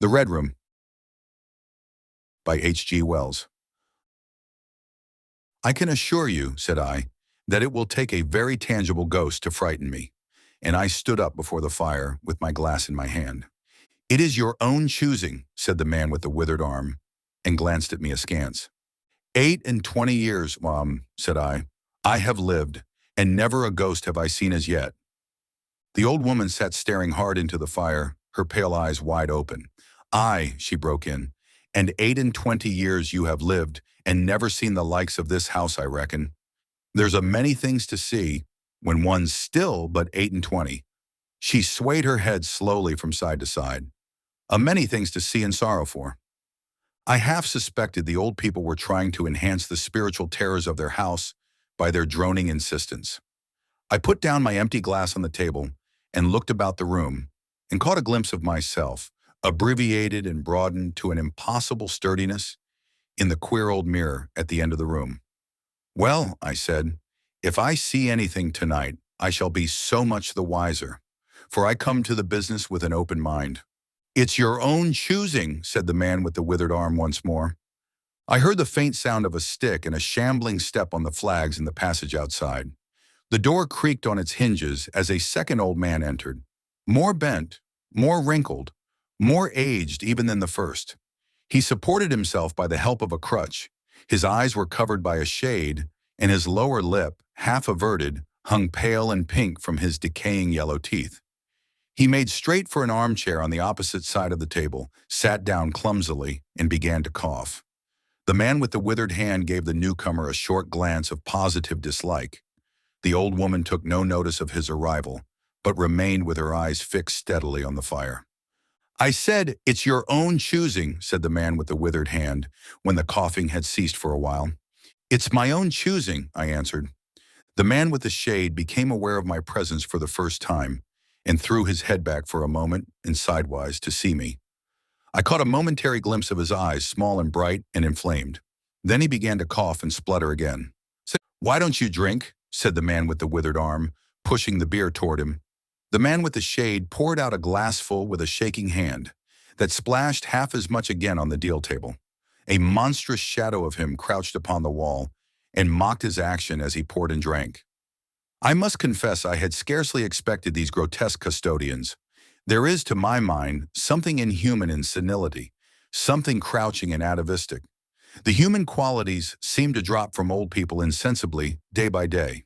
The Red Room by H.G. Wells. I can assure you, said I, that it will take a very tangible ghost to frighten me, and I stood up before the fire with my glass in my hand. It is your own choosing, said the man with the withered arm, and glanced at me askance. 28 years, said I have lived, and never a ghost have I seen as yet. The old woman sat staring hard into the fire, her pale eyes wide open. Aye, she broke in, and 28 years you have lived, and never seen the likes of this house, I reckon. There's a many things to see, when one's still but 28. She swayed her head slowly from side to side. A many things to see and sorrow for. I half suspected the old people were trying to enhance the spiritual terrors of their house by their droning insistence. I put down my empty glass on the table and looked about the room and caught a glimpse of myself, abbreviated and broadened to an impossible sturdiness, in the queer old mirror at the end of the room. Well, I said, if I see anything tonight, I shall be so much the wiser, for I come to the business with an open mind. It's your own choosing, said the man with the withered arm once more. I heard the faint sound of a stick and a shambling step on the flags in the passage outside. The door creaked on its hinges as a second old man entered, more bent, more wrinkled, more aged even than the first. He supported himself by the help of a crutch. His eyes were covered by a shade, and his lower lip, half averted, hung pale and pink from his decaying yellow teeth. He made straight for an armchair on the opposite side of the table, sat down clumsily, and began to cough. The man with the withered hand gave the newcomer a short glance of positive dislike. The old woman took no notice of his arrival, but remained with her eyes fixed steadily on the fire. I said, it's your own choosing, said the man with the withered hand, when the coughing had ceased for a while. It's my own choosing, I answered. The man with the shade became aware of my presence for the first time, and threw his head back for a moment and sidewise to see me. I caught a momentary glimpse of his eyes, small and bright and inflamed. Then he began to cough and splutter again. Why don't you drink? Said the man with the withered arm, pushing the beer toward him. The man with the shade poured out a glassful with a shaking hand that splashed half as much again on the deal table. A monstrous shadow of him crouched upon the wall and mocked his action as he poured and drank. I must confess I had scarcely expected these grotesque custodians. There is, to my mind, something inhuman in senility, something crouching and atavistic. The human qualities seem to drop from old people insensibly, day by day.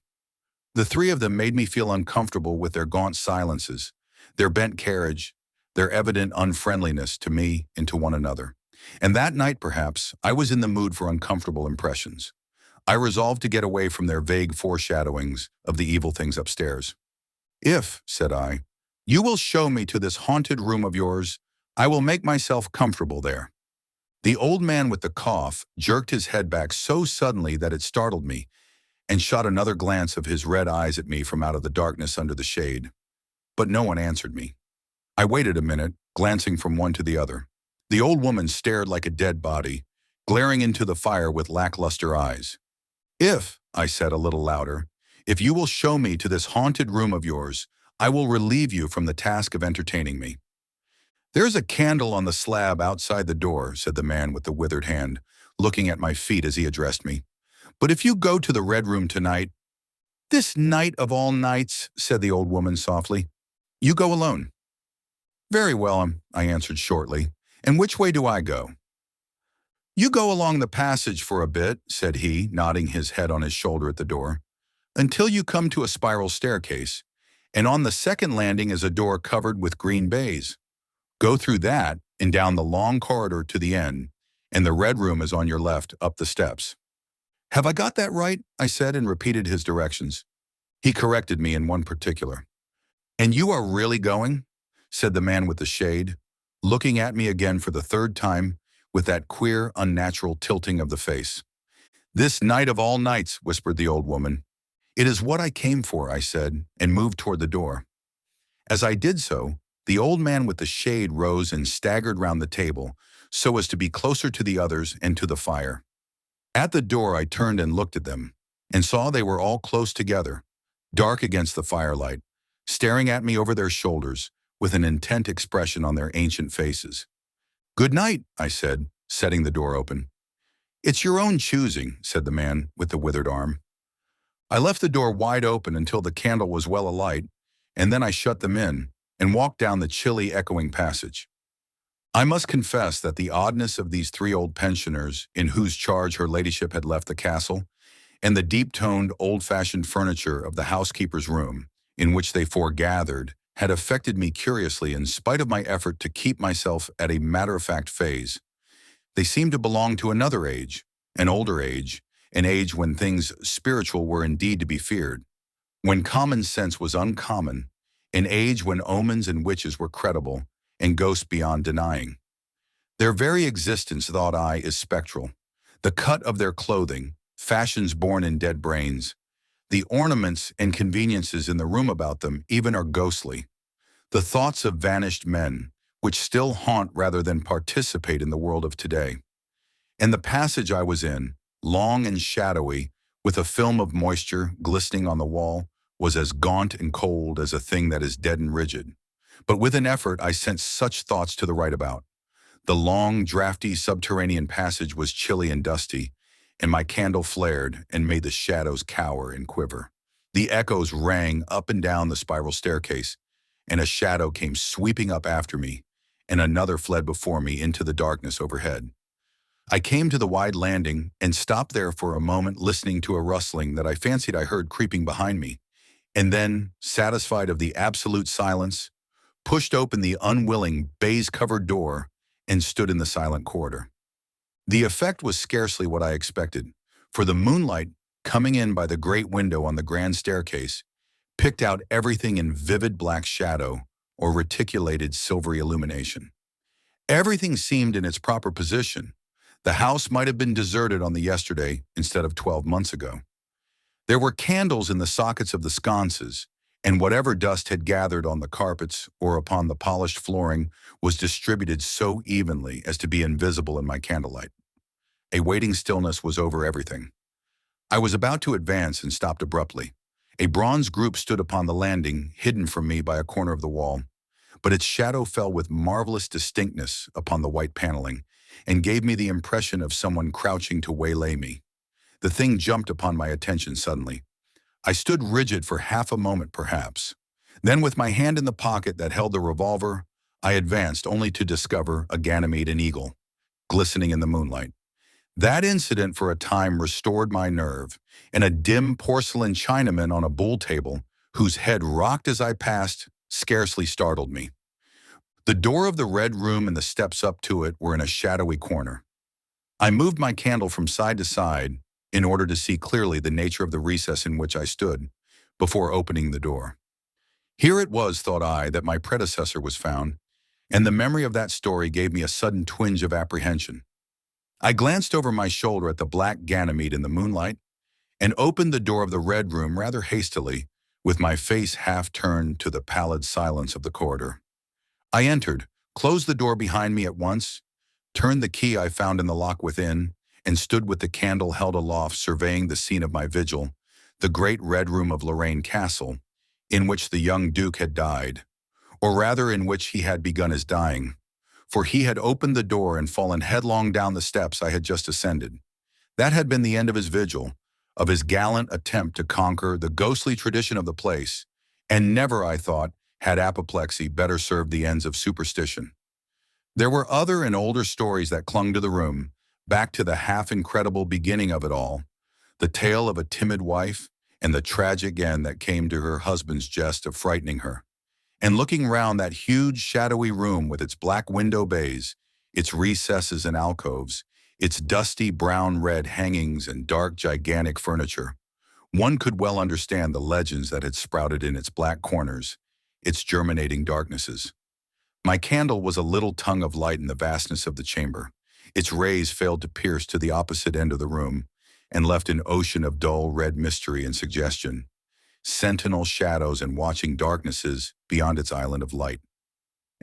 The three of them made me feel uncomfortable with their gaunt silences, their bent carriage, their evident unfriendliness to me and to one another. And that night, perhaps, I was in the mood for uncomfortable impressions. I resolved to get away from their vague foreshadowings of the evil things upstairs. If, said I, you will show me to this haunted room of yours, I will make myself comfortable there. The old man with the cough jerked his head back so suddenly that it startled me, and shot another glance of his red eyes at me from out of the darkness under the shade. But no one answered me. I waited a minute, glancing from one to the other. The old woman stared like a dead body, glaring into the fire with lackluster eyes. If, I said a little louder, if you will show me to this haunted room of yours, I will relieve you from the task of entertaining me. There's a candle on the slab outside the door, said the man with the withered hand, looking at my feet as he addressed me. But if you go to the Red Room tonight— This night of all nights, said the old woman softly. You go alone. Very well, I answered shortly. And which way do I go? You go along the passage for a bit, said he, nodding his head on his shoulder at the door, until you come to a spiral staircase, and on the second landing is a door covered with green baize. Go through that and down the long corridor to the end, and the Red Room is on your left up the steps. Have I got that right? I said and repeated his directions. He corrected me in one particular. And you are really going? Said the man with the shade, looking at me again for the third time with that queer, unnatural tilting of the face. This night of all nights, whispered the old woman. It is what I came for, I said, and moved toward the door. As I did so, the old man with the shade rose and staggered round the table so as to be closer to the others and to the fire. At the door I turned and looked at them, and saw they were all close together, dark against the firelight, staring at me over their shoulders with an intent expression on their ancient faces. "Good night," I said, setting the door open. "It's your own choosing," said the man with the withered arm. I left the door wide open until the candle was well alight, and then I shut them in and walked down the chilly, echoing passage. I must confess that the oddness of these three old pensioners, in whose charge her ladyship had left the castle, and the deep-toned, old-fashioned furniture of the housekeeper's room, in which they foregathered, had affected me curiously in spite of my effort to keep myself at a matter-of-fact phase. They seemed to belong to another age, an older age, an age when things spiritual were indeed to be feared, when common sense was uncommon, an age when omens and witches were credible, and ghosts beyond denying. Their very existence, thought I, is spectral. The cut of their clothing, fashions born in dead brains, the ornaments and conveniences in the room about them even are ghostly. The thoughts of vanished men, which still haunt rather than participate in the world of today. And the passage I was in, long and shadowy, with a film of moisture glistening on the wall, was as gaunt and cold as a thing that is dead and rigid. But with an effort I sent such thoughts to the right about. The long, drafty subterranean passage was chilly and dusty, and my candle flared and made the shadows cower and quiver. The echoes rang up and down the spiral staircase, and a shadow came sweeping up after me, and another fled before me into the darkness overhead. I came to the wide landing and stopped there for a moment, listening to a rustling that I fancied I heard creeping behind me, and then, satisfied of the absolute silence, pushed open the unwilling baize-covered door and stood in the silent corridor. The effect was scarcely what I expected, for the moonlight, coming in by the great window on the grand staircase, picked out everything in vivid black shadow or reticulated silvery illumination. Everything seemed in its proper position. The house might have been deserted on the yesterday instead of 12 months ago. There were candles in the sockets of the sconces, and whatever dust had gathered on the carpets or upon the polished flooring was distributed so evenly as to be invisible in my candlelight. A waiting stillness was over everything. I was about to advance and stopped abruptly. A bronze group stood upon the landing, hidden from me by a corner of the wall, but its shadow fell with marvelous distinctness upon the white paneling and gave me the impression of someone crouching to waylay me. The thing jumped upon my attention suddenly. I stood rigid for half a moment, perhaps. Then, with my hand in the pocket that held the revolver, I advanced only to discover a Ganymede and eagle, glistening in the moonlight. That incident for a time restored my nerve, and a dim porcelain Chinaman on a bull table, whose head rocked as I passed, scarcely startled me. The door of the red room and the steps up to it were in a shadowy corner. I moved my candle from side to side in order to see clearly the nature of the recess in which I stood, before opening the door. Here it was, thought I, that my predecessor was found, and the memory of that story gave me a sudden twinge of apprehension. I glanced over my shoulder at the black Ganymede in the moonlight, and opened the door of the red room rather hastily, with my face half turned to the pallid silence of the corridor. I entered, closed the door behind me at once, turned the key I found in the lock within, and stood with the candle held aloft surveying the scene of my vigil, the great red room of Lorraine Castle, in which the young Duke had died, or rather in which he had begun his dying, for he had opened the door and fallen headlong down the steps I had just ascended. That had been the end of his vigil, of his gallant attempt to conquer the ghostly tradition of the place, and never, I thought, had apoplexy better served the ends of superstition. There were other and older stories that clung to the room, back to the half-incredible beginning of it all, the tale of a timid wife and the tragic end that came to her husband's jest of frightening her. And looking round that huge, shadowy room with its black window bays, its recesses and alcoves, its dusty brown-red hangings and dark, gigantic furniture, one could well understand the legends that had sprouted in its black corners, its germinating darknesses. My candle was a little tongue of light in the vastness of the chamber. Its rays failed to pierce to the opposite end of the room and left an ocean of dull red mystery and suggestion, sentinel shadows and watching darknesses beyond its island of light.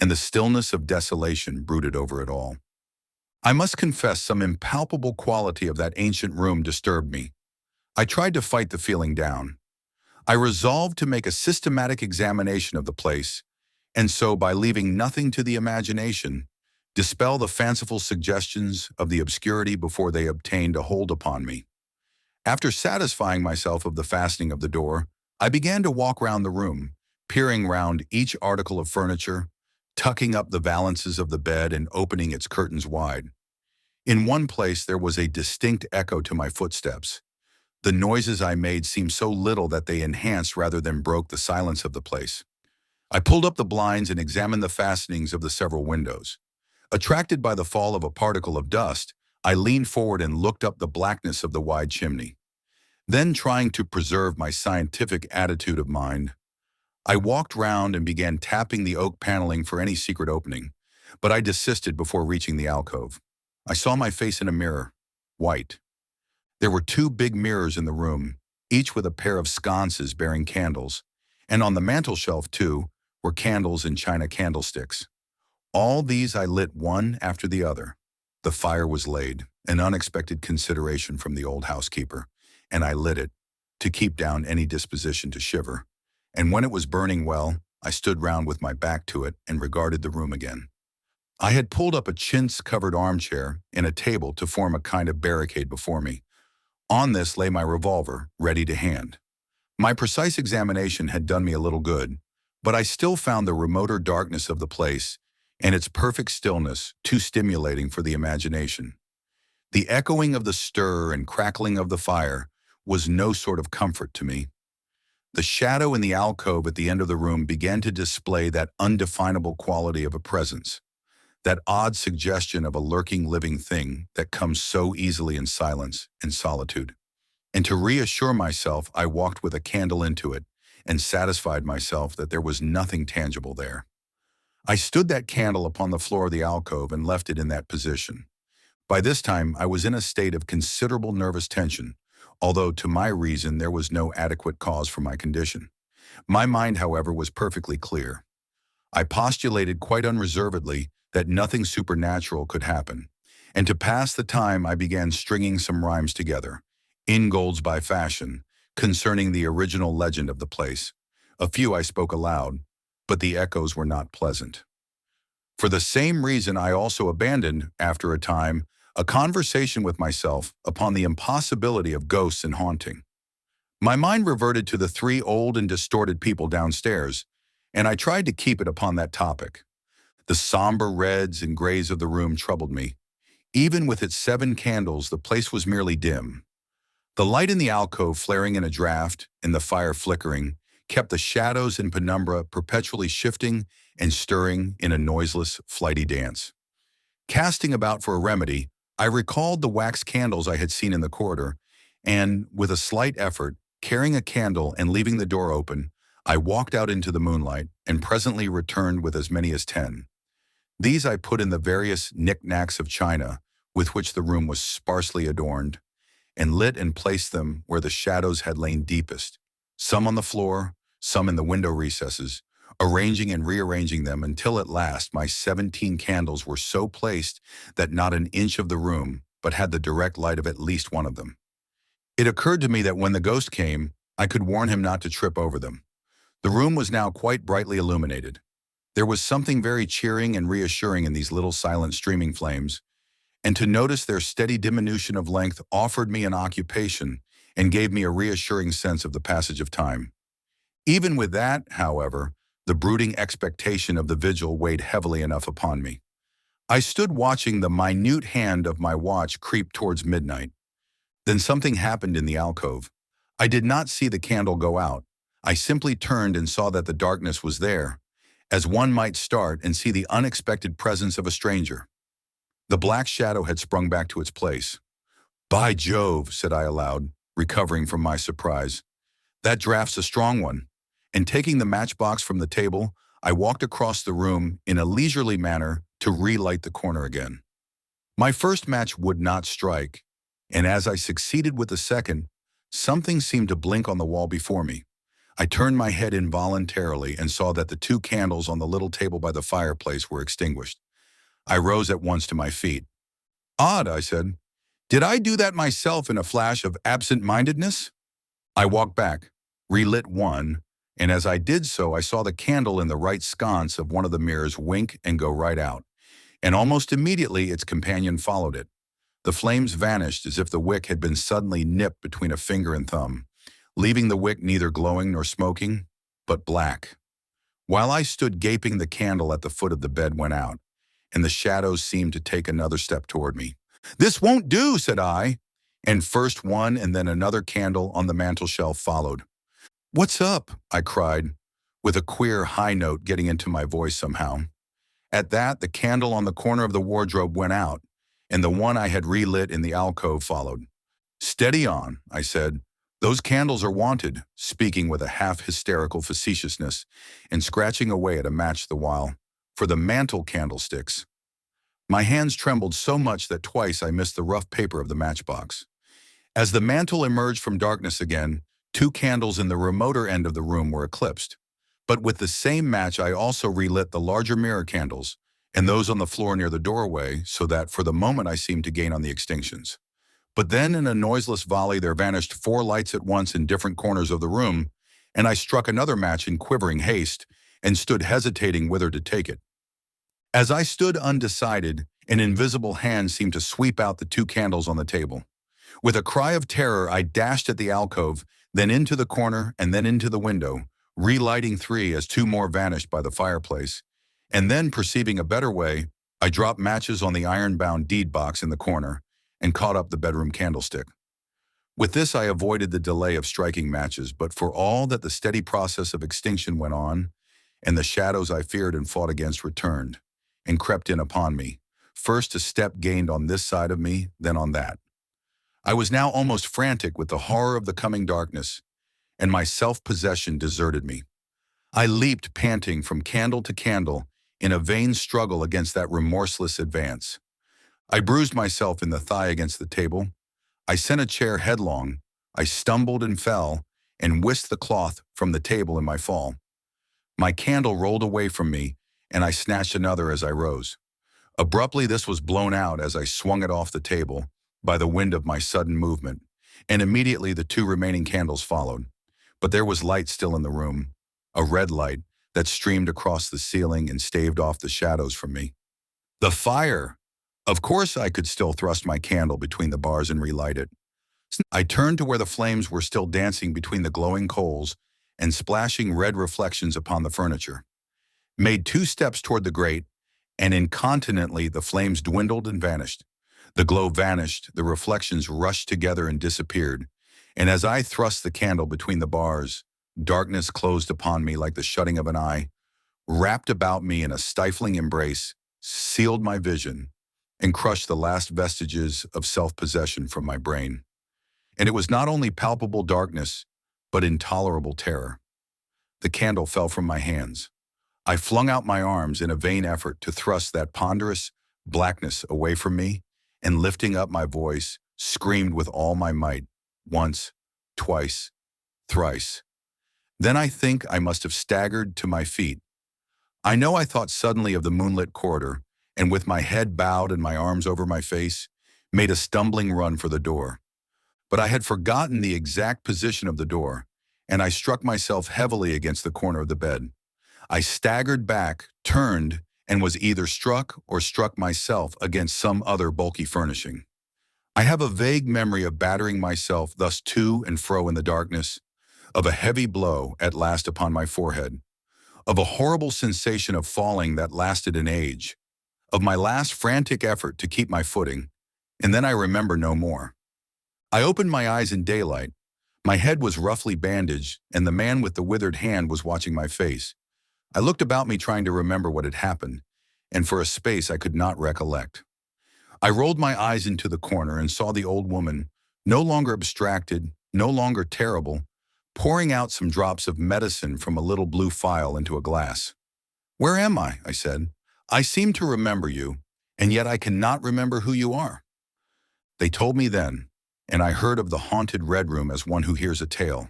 And the stillness of desolation brooded over it all. I must confess some impalpable quality of that ancient room disturbed me. I tried to fight the feeling down. I resolved to make a systematic examination of the place, and so by leaving nothing to the imagination, dispel the fanciful suggestions of the obscurity before they obtained a hold upon me. After satisfying myself of the fastening of the door, I began to walk round the room, peering round each article of furniture, tucking up the valances of the bed and opening its curtains wide. In one place there was a distinct echo to my footsteps. The noises I made seemed so little that they enhanced rather than broke the silence of the place. I pulled up the blinds and examined the fastenings of the several windows. Attracted by the fall of a particle of dust, I leaned forward and looked up the blackness of the wide chimney. Then, trying to preserve my scientific attitude of mind, I walked round and began tapping the oak paneling for any secret opening, but I desisted before reaching the alcove. I saw my face in a mirror, white. There were two big mirrors in the room, each with a pair of sconces bearing candles, and on the mantel shelf, too, were candles and china candlesticks. All these I lit one after the other. The fire was laid, an unexpected consideration from the old housekeeper, and I lit it, to keep down any disposition to shiver. And when it was burning well, I stood round with my back to it and regarded the room again. I had pulled up a chintz-covered armchair and a table to form a kind of barricade before me. On this lay my revolver, ready to hand. My precise examination had done me a little good, but I still found the remoter darkness of the place and its perfect stillness too stimulating for the imagination. The echoing of the stir and crackling of the fire was no sort of comfort to me. The shadow in the alcove at the end of the room began to display that undefinable quality of a presence, that odd suggestion of a lurking living thing that comes so easily in silence and solitude. And to reassure myself, I walked with a candle into it and satisfied myself that there was nothing tangible there. I stood that candle upon the floor of the alcove and left it in that position. By this time, I was in a state of considerable nervous tension, although to my reason there was no adequate cause for my condition. My mind, however, was perfectly clear. I postulated quite unreservedly that nothing supernatural could happen, and to pass the time I began stringing some rhymes together, Ingolds by fashion, concerning the original legend of the place. A few I spoke aloud, but the echoes were not pleasant. For the same reason I also abandoned, after a time, a conversation with myself upon the impossibility of ghosts and haunting. My mind reverted to the three old and distorted people downstairs, and I tried to keep it upon that topic. The somber reds and grays of the room troubled me. Even with its 7 candles, the place was merely dim. The light in the alcove flaring in a draught and the fire flickering kept the shadows and penumbra perpetually shifting and stirring in a noiseless, flighty dance. Casting about for a remedy, I recalled the wax candles I had seen in the corridor, and, with a slight effort, carrying a candle and leaving the door open, I walked out into the moonlight and presently returned with as many as 10. These I put in the various knick-knacks of china with which the room was sparsely adorned, and lit and placed them where the shadows had lain deepest, some on the floor, some in the window recesses, arranging and rearranging them until at last my 17 candles were so placed that not an inch of the room but had the direct light of at least one of them. It occurred to me that when the ghost came, I could warn him not to trip over them. The room was now quite brightly illuminated. There was something very cheering and reassuring in these little silent streaming flames, and to notice their steady diminution of length offered me an occupation and gave me a reassuring sense of the passage of time. Even with that, however, the brooding expectation of the vigil weighed heavily enough upon me. I stood watching the minute hand of my watch creep towards midnight. Then something happened in the alcove. I did not see the candle go out. I simply turned and saw that the darkness was there, as one might start and see the unexpected presence of a stranger. The black shadow had sprung back to its place. "By Jove," said I aloud, recovering from my surprise. "That draft's a strong one." And taking the matchbox from the table, I walked across the room in a leisurely manner to relight the corner again. My first match would not strike, and as I succeeded with the second, something seemed to blink on the wall before me. I turned my head involuntarily and saw that the 2 candles on the little table by the fireplace were extinguished. I rose at once to my feet. "Odd," I said. "Did I do that myself in a flash of absent-mindedness?" I walked back, relit one, and as I did so I saw the candle in the right sconce of one of the mirrors wink and go right out, and almost immediately its companion followed it. The flames vanished as if the wick had been suddenly nipped between a finger and thumb, leaving the wick neither glowing nor smoking, but black. While I stood gaping, the candle at the foot of the bed went out, and the shadows seemed to take another step toward me. "This won't do," said I, and first one and then another candle on the mantel shelf followed. "What's up?" I cried, with a queer high note getting into my voice somehow. At that, the candle on the corner of the wardrobe went out, and the one I had relit in the alcove followed. "Steady on," I said. "Those candles are wanted," speaking with a half-hysterical facetiousness and scratching away at a match the while. "For the mantel candlesticks." My hands trembled so much that twice I missed the rough paper of the matchbox. As the mantel emerged from darkness again, two candles in the remoter end of the room were eclipsed. But with the same match I also relit the larger mirror candles and those on the floor near the doorway, so that for the moment I seemed to gain on the extinctions. But then in a noiseless volley there vanished four lights at once in different corners of the room, and I struck another match in quivering haste and stood hesitating whither to take it. As I stood undecided, an invisible hand seemed to sweep out the two candles on the table. With a cry of terror, I dashed at the alcove, then into the corner and then into the window, relighting three as two more vanished by the fireplace. And then, perceiving a better way, I dropped matches on the iron-bound deed box in the corner and caught up the bedroom candlestick. With this I avoided the delay of striking matches, but for all that the steady process of extinction went on, and the shadows I feared and fought against returned and crept in upon me, first a step gained on this side of me, then on that. I was now almost frantic with the horror of the coming darkness, and my self-possession deserted me. I leaped panting from candle to candle in a vain struggle against that remorseless advance. I bruised myself in the thigh against the table. I sent a chair headlong. I stumbled and fell and whisked the cloth from the table in my fall. My candle rolled away from me, and I snatched another as I rose. Abruptly, this was blown out as I swung it off the table by the wind of my sudden movement, and immediately the two remaining candles followed. But there was light still in the room, a red light that streamed across the ceiling and staved off the shadows from me. The fire! Of course I could still thrust my candle between the bars and relight it. I turned to where the flames were still dancing between the glowing coals and splashing red reflections upon the furniture. Made 2 steps toward the grate, and incontinently the flames dwindled and vanished. The glow vanished, the reflections rushed together and disappeared, and as I thrust the candle between the bars, darkness closed upon me like the shutting of an eye, wrapped about me in a stifling embrace, sealed my vision, and crushed the last vestiges of self-possession from my brain. And it was not only palpable darkness, but intolerable terror. The candle fell from my hands. I flung out my arms in a vain effort to thrust that ponderous blackness away from me, and lifting up my voice, screamed with all my might, once, twice, thrice. Then I think I must have staggered to my feet. I know I thought suddenly of the moonlit corridor, and with my head bowed and my arms over my face, made a stumbling run for the door. But I had forgotten the exact position of the door, and I struck myself heavily against the corner of the bed. I staggered back, turned, and was either struck or struck myself against some other bulky furnishing. I have a vague memory of battering myself thus to and fro in the darkness, of a heavy blow at last upon my forehead, of a horrible sensation of falling that lasted an age, of my last frantic effort to keep my footing, and then I remember no more. I opened my eyes in daylight. My head was roughly bandaged, and the man with the withered hand was watching my face. I looked about me trying to remember what had happened, and for a space I could not recollect. I rolled my eyes into the corner and saw the old woman, no longer abstracted, no longer terrible, pouring out some drops of medicine from a little blue phial into a glass. "Where am I?" I said. "I seem to remember you, and yet I cannot remember who you are." They told me then, and I heard of the haunted Red Room as one who hears a tale.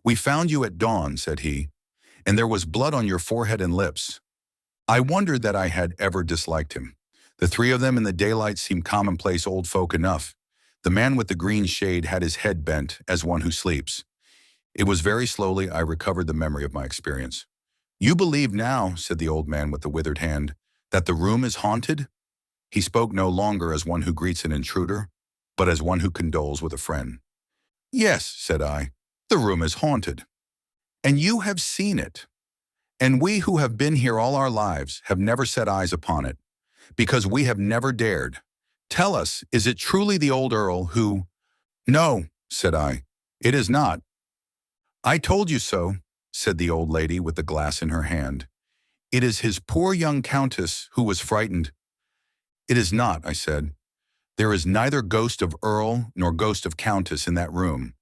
"We found you at dawn," said he, "and there was blood on your forehead and lips." I wondered that I had ever disliked him. The three of them in the daylight seemed commonplace old folk enough. The man with the green shade had his head bent as one who sleeps. It was very slowly I recovered the memory of my experience. "You believe now," said the old man with the withered hand, "that the room is haunted?" He spoke no longer as one who greets an intruder, but as one who condoles with a friend. Yes, said I, the room is haunted. And you have seen it. And we who have been here all our lives have never set eyes upon it, because we have never dared. Tell us, is it truly the old Earl who— No, said I, it is not. I told you so, said the old lady with the glass in her hand. It is his poor young countess who was frightened. It is not, I said. There is neither ghost of Earl nor ghost of Countess in that room.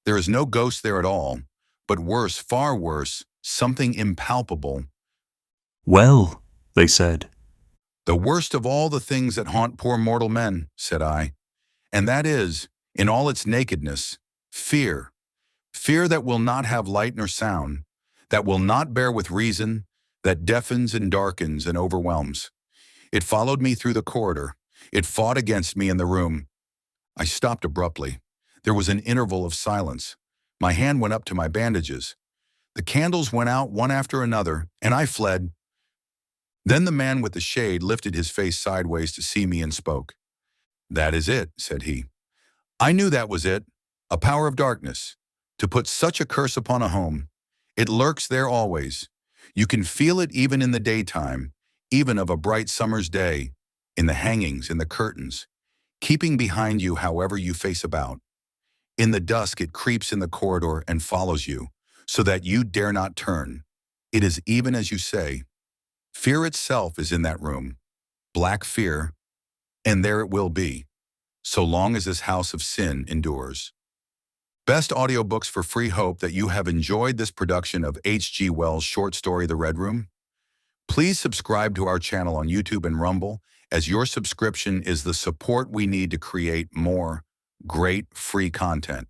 There is no ghost there at all, but worse, far worse, something impalpable. Well, they said. The worst of all the things that haunt poor mortal men, said I, and that is, in all its nakedness, fear. Fear that will not have light nor sound, that will not bear with reason, that deafens and darkens and overwhelms. It followed me through the corridor. It fought against me in the room. I stopped abruptly. There was an interval of silence. My hand went up to my bandages. The candles went out one after another, and I fled. Then the man with the shade lifted his face sideways to see me and spoke. That is it, said he. I knew that was it, a power of darkness. To put such a curse upon a home. It lurks there always. You can feel it even in the daytime, even of a bright summer's day, in the hangings, in the curtains, keeping behind you however you face about. In the dusk it creeps in the corridor and follows you, so that you dare not turn. It is even as you say. Fear itself is in that room, black fear, and there it will be, so long as this house of sin endures. Best audiobooks for free. Hope that you have enjoyed this production of H.G. Wells' short story, The Red Room. Please subscribe to our channel on YouTube and Rumble, as your subscription is the support we need to create more great free content.